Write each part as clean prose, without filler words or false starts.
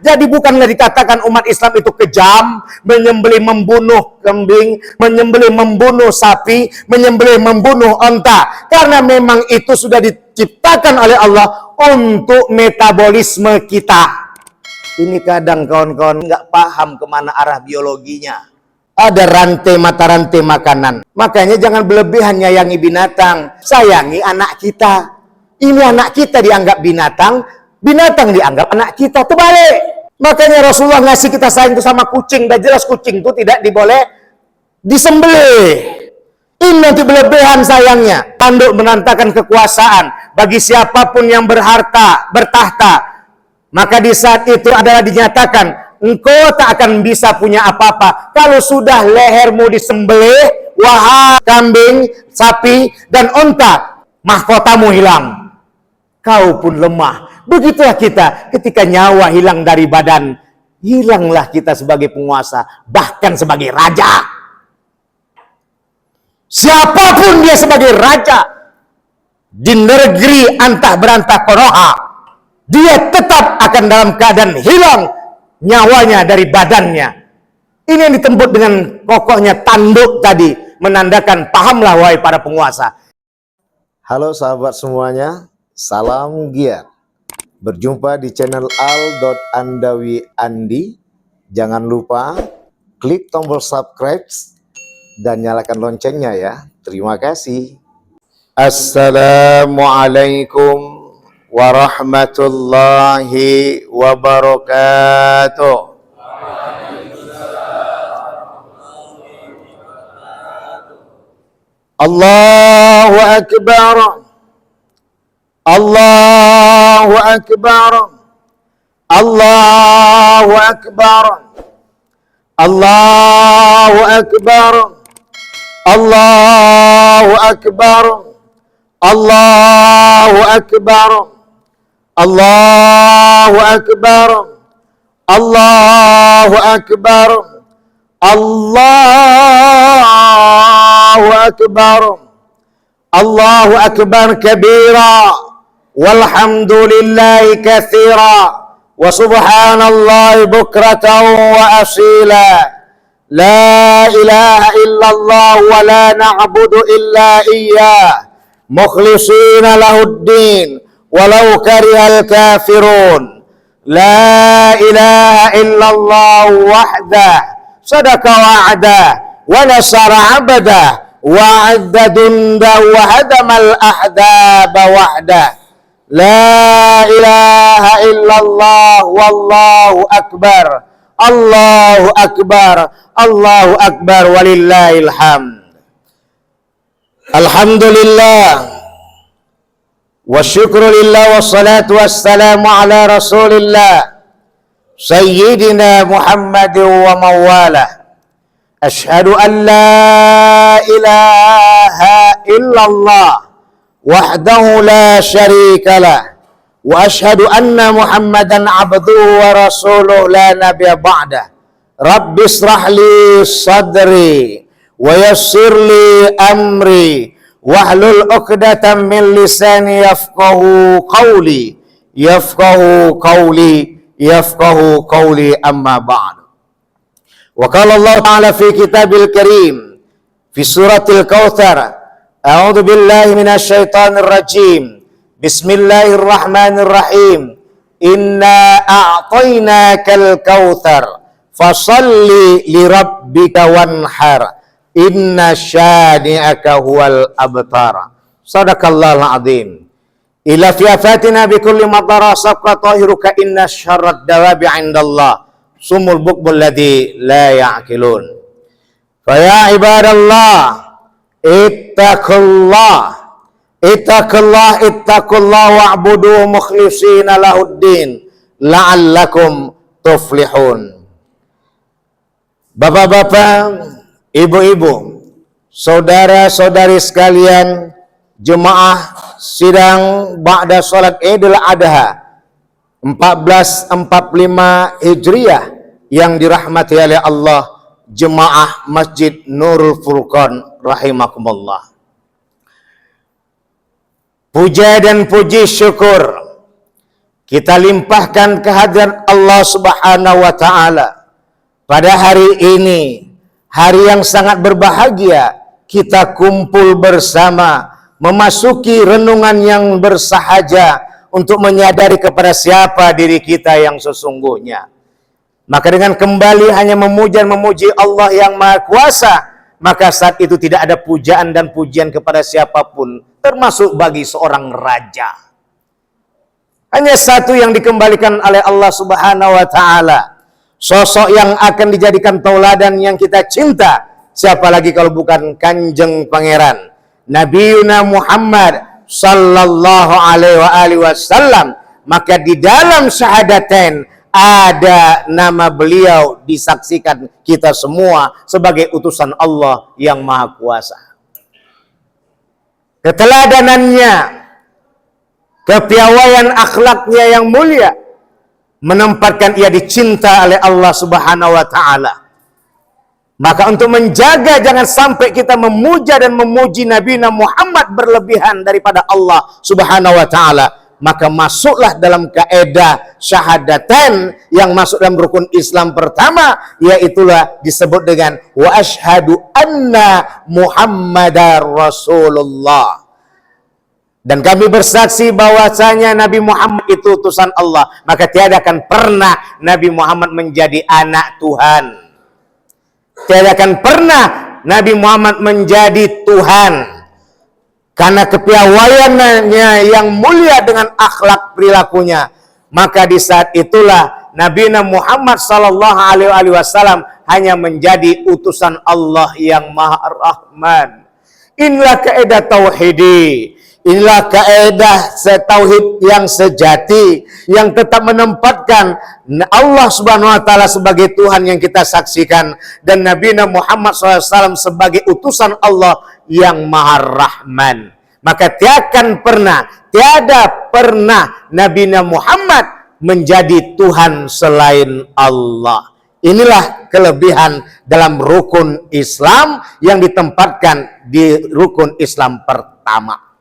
Jadi bukanlah dikatakan umat Islam itu kejam, menyembelih membunuh kambing, menyembelih membunuh sapi, menyembelih membunuh onta. Karena memang itu sudah diciptakan oleh Allah untuk metabolisme kita. Ini kadang kawan-kawan nggak paham kemana arah biologinya. Ada mata rantai makanan. Makanya jangan berlebihan nyayangi binatang. Sayangi anak kita. Ini anak kita dianggap binatang, binatang dianggap anak kita. Itu balik. Makanya Rasulullah ngasih kita sayang itu sama kucing. Dan jelas kucing itu tidak diboleh disembelih. Ini nanti berlebihan sayangnya. Tanduk menandakan kekuasaan bagi siapapun yang berharta, bertahta. Maka di saat itu adalah dinyatakan, engkau tak akan bisa punya apa-apa. Kalau sudah lehermu disembelih, wahai kambing, sapi, dan onta, mahkotamu hilang. Kau pun lemah. Begitulah kita ketika nyawa hilang dari badan. Hilanglah kita sebagai penguasa, bahkan sebagai raja. Siapapun dia sebagai raja di negeri antah berantah Konoha, dia tetap akan dalam keadaan hilang nyawanya dari badannya. Ini yang ditembut dengan kokohnya tanduk tadi, menandakan pahamlah wahai para penguasa. Halo sahabat semuanya, salam giat. Berjumpa di channel Al.Andawi Andi. Jangan lupa klik tombol subscribe dan nyalakan loncengnya ya. Terima kasih. Assalamualaikum warahmatullahi wabarakatuh. Allahu Akbar. Allahu Akbar. Allahu Akbar. Allahu Akbar. Allahu Akbar. Allahu Akbar. Allahu Akbar. Allahu Akbar. Allahu Akbar. Allahu Akbar kabira walhamdulillahi katsira wa subhanallahi bukratan wa asila. La ilaha illallah wa la na'budu illa iyyah mukhlisina lahuddin walau karihal kafirun. La ilaha illallah wahdah sadaqa wa'dah wa nasara 'abdah wa 'adda dundah wa hadamal ahzaba wahdah. La ilaha illallah wallahu akbar. Allahu akbar. Allahu akbar walillahil hamd. Alhamdulillah wa syukru lillah wassalatu wassalamu ala rasulillah sayyidina Muhammadin wa mawalah. Ashhadu an la ilaha illallah wahdahu la syarika lah wa ashhadu anna Muhammadan abduhu wa rasuluh la nabiyya ba'dah. Rabbi israh li sadri wa yassir li amri wahlul 'uqdatam min lisani yafqahu qawli yafqahu qawli amma ba'd. Wa qala Allah ta'ala fi kitabil karim fi suratil kautsar, a'udzu billahi minasy syaithanir rajim. Bismillahirrahmanirrahim. Inna a'tainakal kautsar fasalli lirabbika wanhar. Inna syani'aka huwal abtar. Shadaqallahul azim. Ila fiafatina bikulli matara sabqa tahiruka inna syarrad dawabi 'indallah sumul bukbul ladzi la ya'qilun. Fa ya ibadallah ittaqullah wa'budu mukhlishina lahuddin la'allakum tuflihun. Bapak-bapak, ibu-ibu, saudara-saudari sekalian, jemaah sidang ba'da salat Idul Adha 1445 Hijriah yang dirahmati oleh Allah, jemaah Masjid Nurul Furqan rahimakumullah. Puja dan puji syukur kita limpahkan kehadiran Allah Subhanahu wa taala pada hari ini, hari yang sangat berbahagia, kita kumpul bersama memasuki renungan yang bersahaja untuk menyadari kepada siapa diri kita yang sesungguhnya. Maka dengan kembali hanya memuja dan memuji Allah yang Maha Kuasa, maka saat itu tidak ada pujaan dan pujian kepada siapapun, termasuk bagi seorang raja. Hanya satu yang dikembalikan oleh Allah Subhanahu wa taala. Sosok yang akan dijadikan tauladan yang kita cinta. Siapa lagi kalau bukan Kanjeng Pangeran Nabiuna Muhammad sallallahu alaihi wasallam. Maka di dalam syahadatain ada nama beliau disaksikan kita semua sebagai utusan Allah yang Maha Kuasa. Keteladanannya, kepiawaian akhlaknya yang mulia menempatkan ia dicinta oleh Allah Subhanahu wa taala. Maka untuk menjaga jangan sampai kita memuja dan memuji Nabi Muhammad berlebihan daripada Allah Subhanahu wa taala, maka masuklah dalam kaidah syahadatain yang masuk dalam rukun Islam pertama, yaitulah disebut dengan wa asyhadu anna Muhammadar Rasulullah. Dan kami bersaksi bahwasanya Nabi Muhammad itu utusan Allah. Maka tiada akan pernah Nabi Muhammad menjadi anak Tuhan. Tiada akan pernah Nabi Muhammad menjadi Tuhan. Karena kepiawaiannya yang mulia dengan akhlak perilakunya. Maka di saat itulah Nabi Muhammad sallallahu alaihi wasallam hanya menjadi utusan Allah yang Maha Rahman. Inilah kaidah tauhidi. Inilah kaidah tauhid yang sejati, yang tetap menempatkan Allah Subhanahu wa taala sebagai Tuhan yang kita saksikan dan Nabi Muhammad SAW sebagai utusan Allah yang Maha Rahman. Maka tiada pernah Nabi Muhammad menjadi Tuhan selain Allah. Inilah kelebihan dalam rukun Islam yang ditempatkan di rukun Islam pertama.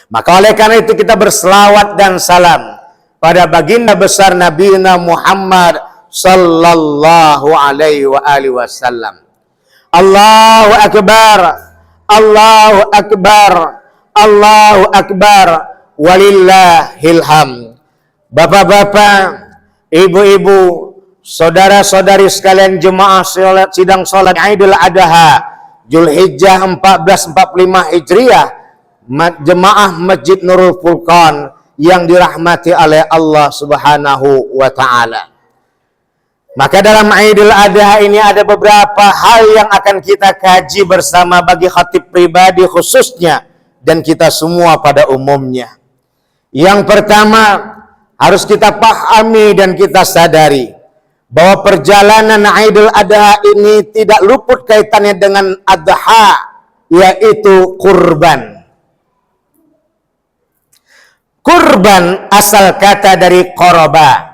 Maka oleh karena itu kita berselawat dan salam pada baginda besar Nabi Muhammad sallallahu alaihi wasallam. Allahu akbar, Allahu akbar, Allahu akbar, walillahil hamd. Bapak-bapak, ibu-ibu, saudara-saudari sekalian jemaah sidang salat Idul Adha Zulhijjah 1445 Hijriah, jemaah Masjid Nurul Furqan yang dirahmati oleh Allah Subhanahu wa taala. Maka dalam Idul Adha ini ada beberapa hal yang akan kita kaji bersama bagi khatib pribadi khususnya dan kita semua pada umumnya. Yang pertama, harus kita pahami dan kita sadari bahwa perjalanan Idul Adha ini tidak luput kaitannya dengan adha, yaitu kurban. Kurban asal kata dari qoroba.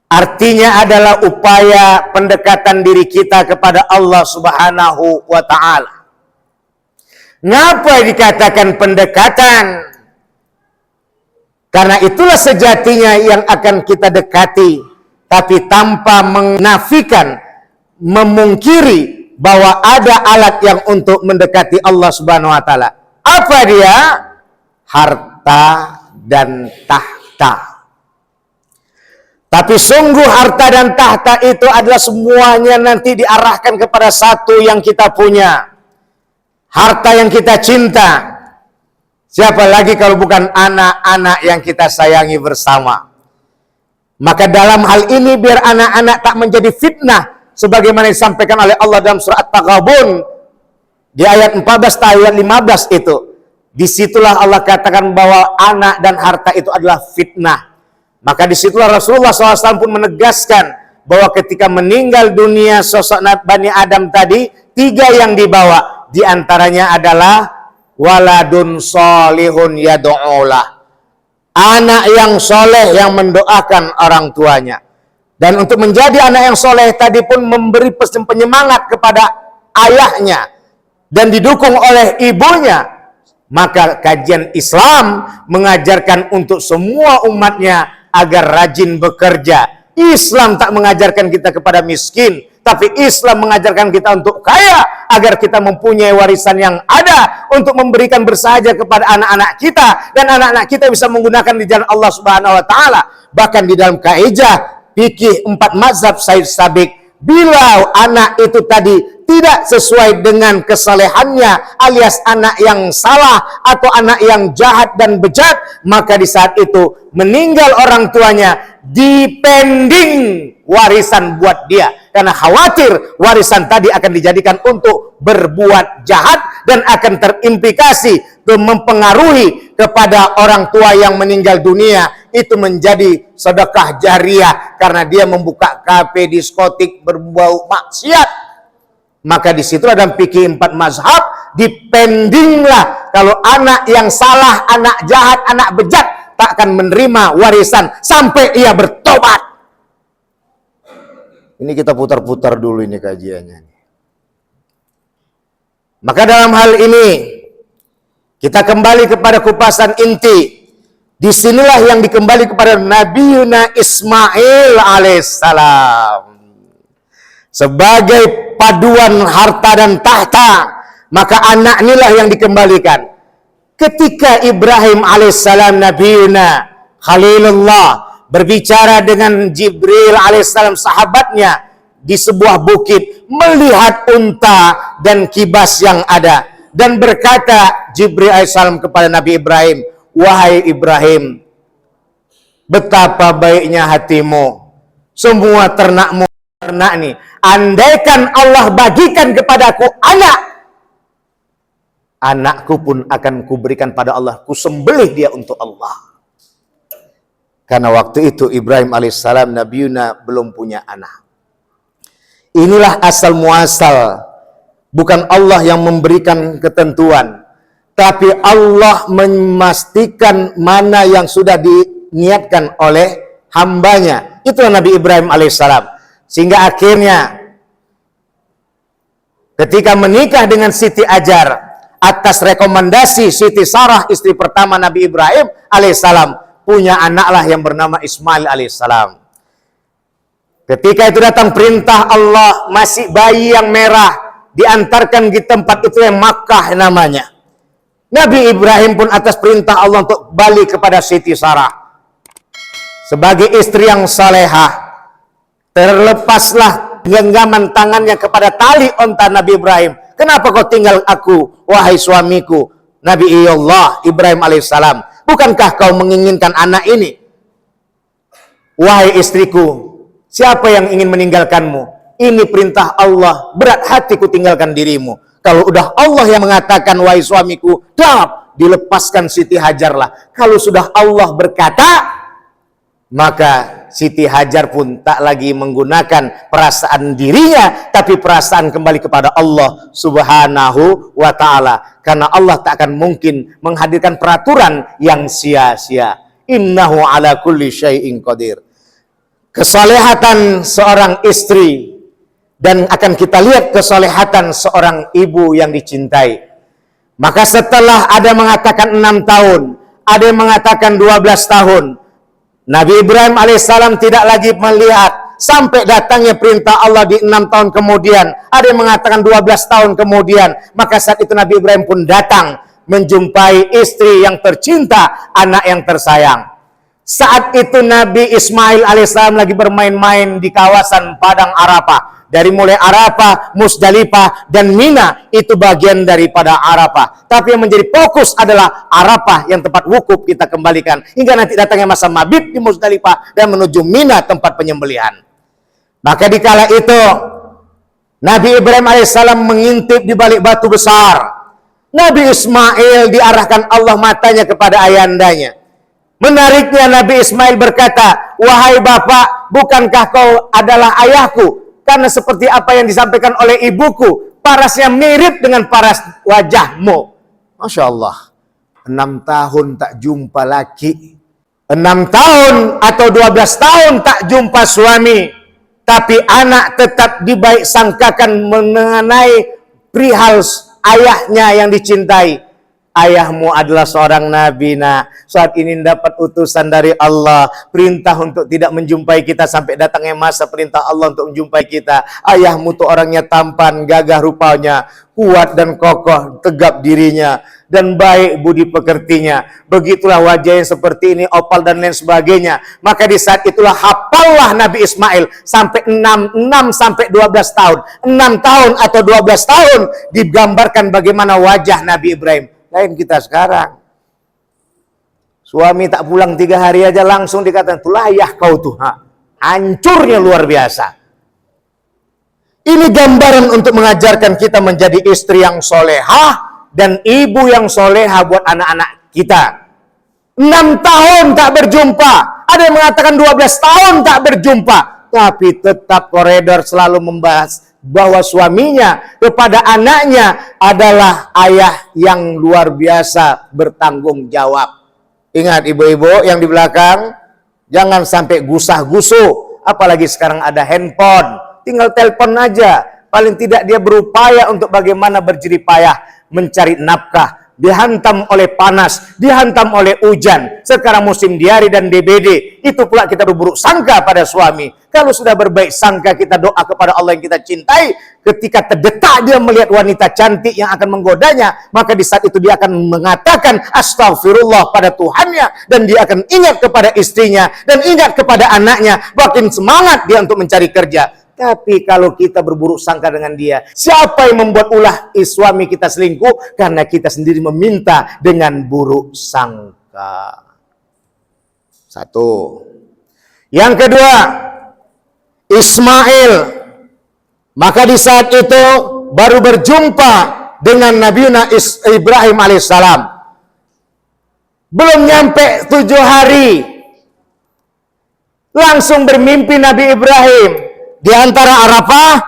Artinya adalah upaya pendekatan diri kita kepada Allah Subhanahu wa ta'ala. Ngapa dikatakan pendekatan? Karena itulah sejatinya yang akan kita dekati, tapi tanpa menafikan, memungkiri bahwa ada alat yang untuk mendekati Allah Subhanahu wa ta'ala. Apa dia? Harta dan tahta. Tapi sungguh harta dan tahta itu adalah semuanya nanti diarahkan kepada satu yang kita punya. Harta yang kita cinta. Siapa lagi kalau bukan anak-anak yang kita sayangi bersama. Maka dalam hal ini biar anak-anak tak menjadi fitnah sebagaimana disampaikan oleh Allah dalam surah At-Taghabun di ayat 14 ayat 15 itu. Disitulah Allah katakan bahwa anak dan harta itu adalah fitnah. Maka disitulah Rasulullah SAW pun menegaskan bahwa ketika meninggal dunia sosok Bani Adam tadi, 3 yang dibawa. Di antaranya adalah waladun solihun yad'ulah. Anak yang soleh yang mendoakan orang tuanya. Dan untuk menjadi anak yang soleh tadi pun memberi penyemangat kepada ayahnya. Dan didukung oleh ibunya. Maka kajian Islam mengajarkan untuk semua umatnya agar rajin bekerja. Islam tak mengajarkan kita kepada miskin, tapi Islam mengajarkan kita untuk kaya, agar kita mempunyai warisan yang ada untuk memberikan bersahaja kepada anak-anak kita, dan anak-anak kita bisa menggunakan di jalan Allah Subhanahu wa taala. Bahkan di dalam kaidah fikih 4 mazhab Said Sabiq, bila anak itu tadi tidak sesuai dengan kesalehannya, alias anak yang salah atau anak yang jahat dan bejat, maka di saat itu meninggal orang tuanya, dipending warisan buat dia, karena khawatir warisan tadi akan dijadikan untuk berbuat jahat dan akan terimplikasi mempengaruhi kepada orang tua yang meninggal dunia itu menjadi sedekah jariah karena dia membuka kafe, diskotik, berbau maksiat. Maka di situ ada fikih 4 mazhab, dipendinglah kalau anak yang salah, anak jahat, anak bejat tak akan menerima warisan sampai ia bertobat. Ini kita putar-putar dulu ini kajiannya. Maka dalam hal ini kita kembali kepada kupasan inti. Disinilah yang dikembali kepada Nabi Ismail alaihissalam sebagai paduan harta dan tahta. Maka anak inilah yang dikembalikan. Ketika Ibrahim alaihissalam, Nabiuna Khalilullah, berbicara dengan Jibril alaihissalam, sahabatnya, di sebuah bukit, melihat unta dan kibas yang ada, dan berkata Jibril alaihissalam kepada Nabi Ibrahim, "Wahai Ibrahim, betapa baiknya hatimu, semua ternakmu ternak nih, andaikan Allah bagikan kepadaku anak, anakku pun akan kuberikan pada Allah, kusembelih dia untuk Allah." Karena waktu itu Ibrahim alaihissalam, Nabiuna, belum punya anak. Inilah asal muasal. Bukan Allah yang memberikan ketentuan, tapi Allah memastikan mana yang sudah diniatkan oleh hambanya. Itulah Nabi Ibrahim alaihissalam. Sehingga akhirnya ketika menikah dengan Siti Hajar atas rekomendasi Siti Sarah, istri pertama Nabi Ibrahim alaihissalam, punya anaklah yang bernama Ismail alaihissalam. Ketika itu datang perintah Allah, masih bayi yang merah, diantarkan di tempat itu yang Makkah namanya. Nabi Ibrahim pun atas perintah Allah untuk balik kepada Siti Sarah sebagai istri yang salehah, terlepaslah genggaman tangannya kepada tali onta Nabi Ibrahim. "Kenapa kau tinggal aku, wahai suamiku?" Nabi Allah Ibrahim alaihissalam, "Bukankah kau menginginkan anak ini?" "Wahai istriku, siapa yang ingin meninggalkanmu? Ini perintah Allah, berat hatiku tinggalkan dirimu." Kalau udah Allah yang mengatakan, "Wahai suamiku," dilepaskan Siti Hajar lah. Kalau sudah Allah berkata, maka Siti Hajar pun tak lagi menggunakan perasaan dirinya, tapi perasaan kembali kepada Allah Subhanahu wa ta'ala. Karena Allah tak akan mungkin menghadirkan peraturan yang sia-sia. Innahu ala kulli syai'in qadir. Kesalehatan seorang istri, dan akan kita lihat kesalehatan seorang ibu yang dicintai. Maka setelah ada mengatakan 6 tahun, ada yang mengatakan 12 tahun, Nabi Ibrahim alaihissalam tidak lagi melihat sampai datangnya perintah Allah di 6 tahun kemudian, ada yang mengatakan 12 tahun kemudian. Maka saat itu Nabi Ibrahim pun datang menjumpai istri yang tercinta, anak yang tersayang. Saat itu Nabi Ismail alaihissalam lagi bermain-main di kawasan Padang Arafah. Dari mulai Arafah, Musdalifah, dan Mina, itu bagian daripada Arafah. Tapi yang menjadi fokus adalah Arafah, yang tempat wukuf kita kembalikan. Hingga nanti datangnya masa mabit di Musdalifah dan menuju Mina, tempat penyembelihan. Maka dikala itu, Nabi Ibrahim alaihissalam mengintip di balik batu besar. Nabi Ismail diarahkan Allah matanya kepada ayandanya. Menariknya Nabi Ismail berkata, "Wahai bapak, bukankah kau adalah ayahku? Karena seperti apa yang disampaikan oleh ibuku, parasnya mirip dengan paras wajahmu." Masya Allah, 6 tahun tak jumpa laki. 6 tahun atau 12 tahun tak jumpa suami, tapi anak tetap dibaik sangkakan mengenai perihal ayahnya yang dicintai. Ayahmu adalah seorang nabi, nak. Saat ini dapat utusan dari Allah, perintah untuk tidak menjumpai kita sampai datangnya masa perintah Allah untuk menjumpai kita. Ayahmu tuh orangnya tampan, gagah rupanya, kuat dan kokoh, tegap dirinya, dan baik budi pekertinya. Begitulah wajah yang seperti ini, opal dan lain sebagainya. Maka di saat itulah hafallah Nabi Ismail sampai 6 sampai 12 tahun. 6 tahun atau 12 tahun digambarkan bagaimana wajah Nabi Ibrahim. Lain kita sekarang. Suami tak pulang 3 hari aja langsung dikatakan, tuh layak kau tuh. Hancurnya luar biasa. Ini gambaran untuk mengajarkan kita menjadi istri yang solehah dan ibu yang solehah buat anak-anak kita. 6 tahun tak berjumpa. Ada yang mengatakan 12 tahun tak berjumpa. Tapi tetap koridor selalu membahas bahwa suaminya kepada anaknya adalah ayah yang luar biasa bertanggung jawab. Ingat ibu-ibu yang di belakang, jangan sampai gusah-gusuh. Apalagi sekarang ada handphone, tinggal telepon aja. Paling tidak dia berupaya untuk bagaimana berjerih payah mencari nafkah. Dihantam oleh panas, dihantam oleh hujan. Sekarang musim diare dan DBD. Itu pula kita berburuk sangka pada suami. Kalau sudah berbaik sangka, kita doa kepada Allah yang kita cintai. Ketika terdetak dia melihat wanita cantik yang akan menggodanya, maka di saat itu dia akan mengatakan astagfirullah pada Tuhannya. Dan dia akan ingat kepada istrinya dan ingat kepada anaknya. Makin semangat dia untuk mencari kerja. Tapi kalau kita berburuk sangka dengan dia, siapa yang membuat ulah suami kita selingkuh? Karena kita sendiri meminta dengan buruk sangka. Satu. Yang kedua, Ismail. Maka di saat itu baru berjumpa dengan Nabiuna Ibrahim alaihissalam. Belum nyampe 7 hari. Langsung bermimpi Nabi Ibrahim. Di antara Arafah,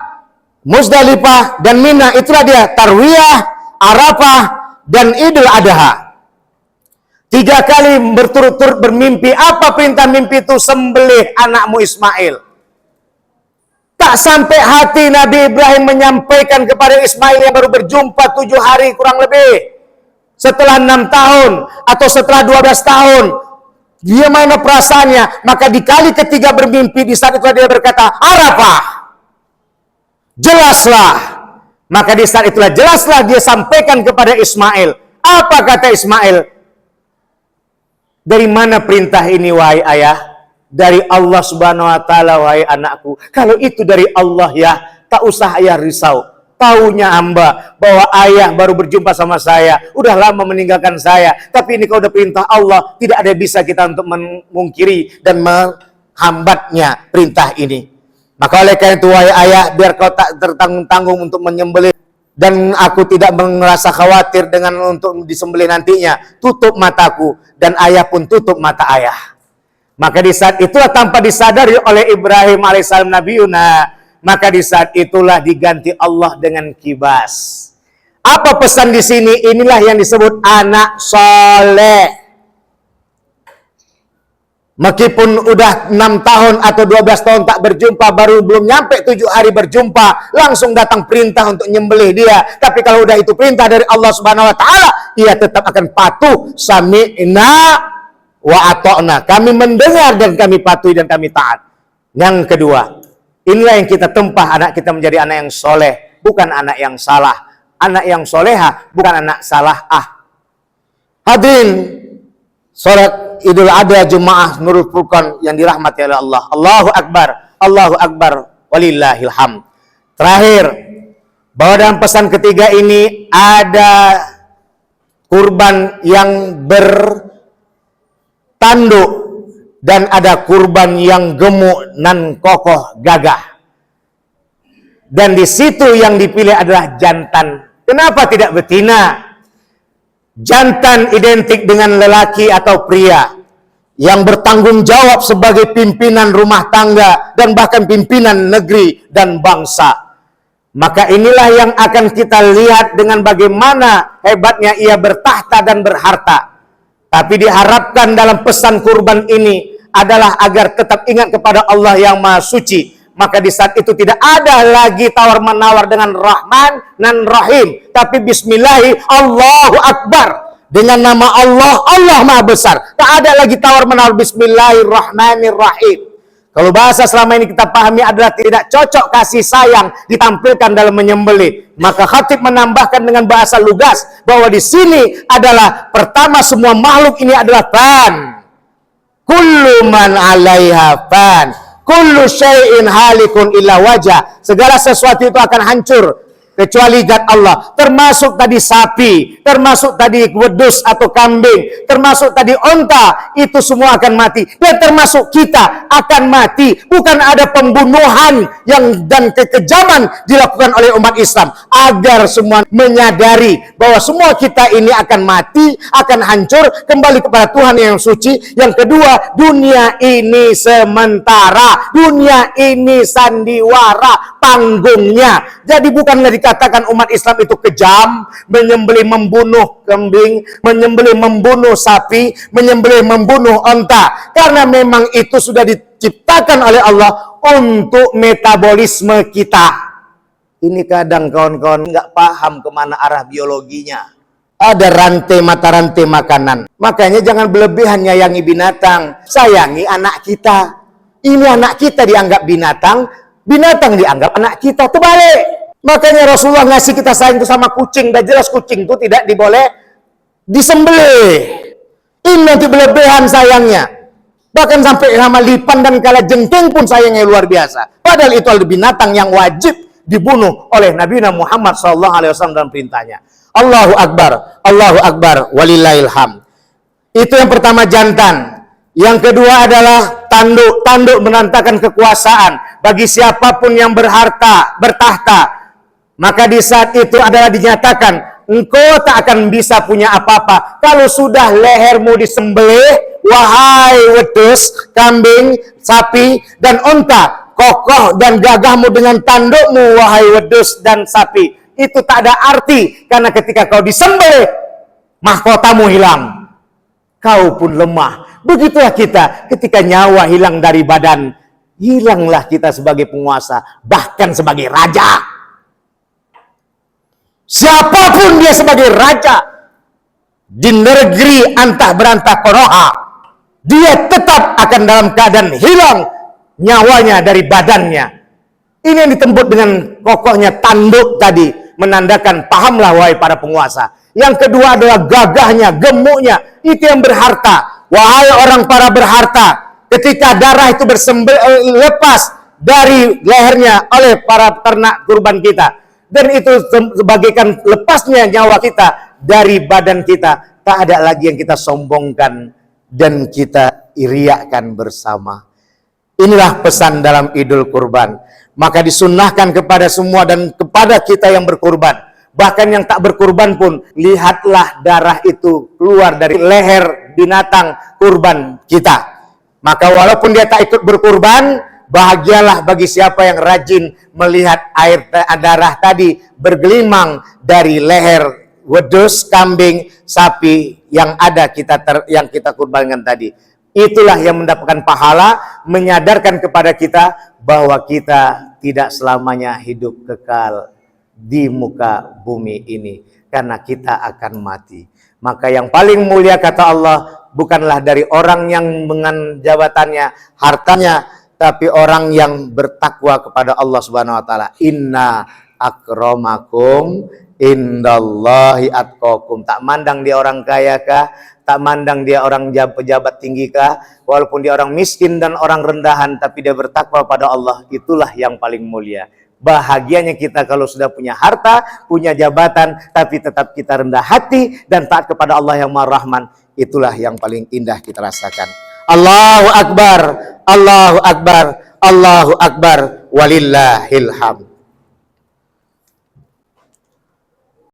Muzdalifah, dan Mina, itulah dia Tarwiyah, Arafah, dan Idul Adha. 3 kali berturut-turut bermimpi. Apa perintah mimpi itu? Sembelih anakmu Ismail. Tak sampai hati Nabi Ibrahim menyampaikan kepada Ismail yang baru berjumpa 7 hari kurang lebih. Setelah 6 tahun atau setelah 12 tahun. Dia mana perasaannya? Maka di kali ketiga bermimpi, di saat itu dia berkata, Arafah, jelaslah. Maka di saat itulah jelaslah dia sampaikan kepada Ismail. Apa kata Ismail? Dari mana perintah ini wahai ayah? Dari Allah subhanahu wa ta'ala wahai anakku. Kalau itu dari Allah ya, tak usah ayah risau. Taunya hamba bahwa ayah baru berjumpa sama saya, udah lama meninggalkan saya, tapi ini kalau udah perintah Allah, tidak ada bisa kita untuk memungkiri dan menghambatnya perintah ini. Maka oleh karena itu wahai ayah, biar kau tak tertanggung-tanggung untuk menyembelih dan aku tidak merasa khawatir dengan untuk disembelih nantinya, tutup mataku dan ayah pun tutup mata ayah. Maka di saat itulah tanpa disadari oleh Ibrahim alaihissalam Nabiuna, maka di saat itulah diganti Allah dengan kibas. Apa pesan di sini? Inilah yang disebut anak soleh. Meskipun udah 6 tahun atau 12 tahun tak berjumpa, baru belum nyampe 7 hari berjumpa, langsung datang perintah untuk nyembelih dia. Tapi kalau udah itu perintah dari Allah Subhanahu wa taala, ia tetap akan patuh. Sami'na wa ata'na. Kami mendengar dan kami patuhi dan kami taat. Yang kedua, inilah yang kita tempah anak kita menjadi anak yang soleh, bukan anak yang salah. Anak yang soleha, bukan anak salah. Hadirin salat Idul Adha Jemaah Nurul Furqan yang dirahmati oleh Allah. Allahu Akbar, walillahil hamd. Terakhir, bahwa dalam pesan ketiga ini ada kurban yang bertanduk dan ada kurban yang gemuk nan kokoh gagah. Dan di situ yang dipilih adalah jantan. Kenapa tidak betina? Jantan identik dengan lelaki atau pria yang bertanggung jawab sebagai pimpinan rumah tangga dan bahkan pimpinan negeri dan bangsa. Maka inilah yang akan kita lihat dengan bagaimana hebatnya ia bertahta dan berharta. Tapi diharapkan dalam pesan kurban ini adalah agar tetap ingat kepada Allah yang Maha Suci. Maka di saat itu tidak ada lagi tawar-menawar dengan Rahman dan Rahim. Tapi Bismillahi, Allahu Akbar. dengan nama Allah, Allah Maha Besar. Tak ada lagi tawar-menawar Bismillahirrahmanirrahim. Kalau bahasa selama ini kita pahami adalah tidak cocok kasih sayang ditampilkan dalam menyembelih, maka khatib menambahkan dengan bahasa lugas bahwa di sini adalah pertama semua makhluk ini adalah fan. Kullu man 'alaiha fan. Kullu syai'in halikun illa wajah. Segala sesuatu itu akan hancur kecuali zat Allah, termasuk tadi sapi, termasuk tadi wedus atau kambing, termasuk tadi onta, itu semua akan mati, dan termasuk kita akan mati. Bukan ada pembunuhan dan kekejaman dilakukan oleh umat Islam agar semua menyadari bahwa semua kita ini akan mati, akan hancur, kembali kepada Tuhan yang suci. Yang kedua, dunia ini sementara, dunia ini sandiwara, panggungnya. Jadi bukanlah dikatakan umat Islam itu kejam, menyembelih membunuh kambing, menyembelih membunuh sapi, menyembelih membunuh onta, karena memang itu sudah diciptakan oleh Allah untuk metabolisme kita. Ini kadang kawan-kawan nggak paham kemana arah biologinya. Ada mata rantai makanan. Makanya jangan berlebihan nyayangi binatang, sayangi anak kita. Ini anak kita dianggap binatang, binatang dianggap anak kita. Terbalik. Makanya Rasulullah ngasih kita sayang itu sama kucing. Dan jelas kucing itu tidak diboleh disembelih. Ini nanti berlebihan sayangnya. Bahkan sampai sama lipan dan kalajengking pun sayangnya luar biasa. Padahal itu adalah binatang yang wajib dibunuh oleh Nabi Muhammad SAW dalam perintahnya. Allahu Akbar, walillahil hamd. Itu yang pertama, jantan. Yang kedua adalah tanduk. Tanduk menandakan kekuasaan bagi siapapun yang bertahta. Maka di saat itu adalah dinyatakan, engkau tak akan bisa punya apa-apa kalau sudah lehermu disembelih, wahai wedus, kambing, sapi, dan onta. Kokoh dan gagahmu dengan tandukmu, wahai wedus dan sapi. Itu tak ada arti, karena ketika kau disembelih, mahkotamu hilang. Kau pun lemah. Begitulah kita, ketika nyawa hilang dari badan, hilanglah kita sebagai penguasa, bahkan sebagai raja. Siapapun dia sebagai raja di negeri antah berantah Konoha, dia tetap akan dalam keadaan hilang nyawanya dari badannya. Ini yang ditembut dengan kokohnya tanduk tadi, menandakan pahamlah wahai para penguasa. Yang kedua adalah gagahnya, gemuknya, itu yang berharta. Wahai orang para berharta, ketika darah itu lepas dari lehernya oleh para ternak kurban kita, dan itu sebagaikan lepasnya nyawa kita dari badan kita, tak ada lagi yang kita sombongkan dan kita iriakan bersama. Inilah pesan dalam Idul Kurban. Maka disunnahkan kepada semua dan kepada kita yang berkurban. Bahkan yang tak berkurban pun, lihatlah darah itu keluar dari leher binatang kurban kita. Maka walaupun dia tak ikut berkurban, bahagialah bagi siapa yang rajin melihat air darah tadi bergelimang dari leher wedus, kambing, sapi yang ada yang kita kurbankan tadi. Itulah yang mendapatkan pahala, menyadarkan kepada kita bahwa kita tidak selamanya hidup kekal di muka bumi ini, karena kita akan mati. Maka yang paling mulia kata Allah bukanlah dari orang yang dengan jabatannya, hartanya, tapi orang yang bertakwa kepada Allah Subhanahu wa taala. Inna akramakum indallahi atqakum. Tak mandang dia orang kaya kah, tak mandang dia orang pejabat tinggi kah, walaupun dia orang miskin dan orang rendahan, tapi dia bertakwa pada Allah, itulah yang paling mulia. Bahagianya kita kalau sudah punya harta, punya jabatan, tapi tetap kita rendah hati dan taat kepada Allah yang Maha Rahman. Itulah yang paling indah kita rasakan. Allahu Akbar, Allahu Akbar, Allahu Akbar, walillahil hamd.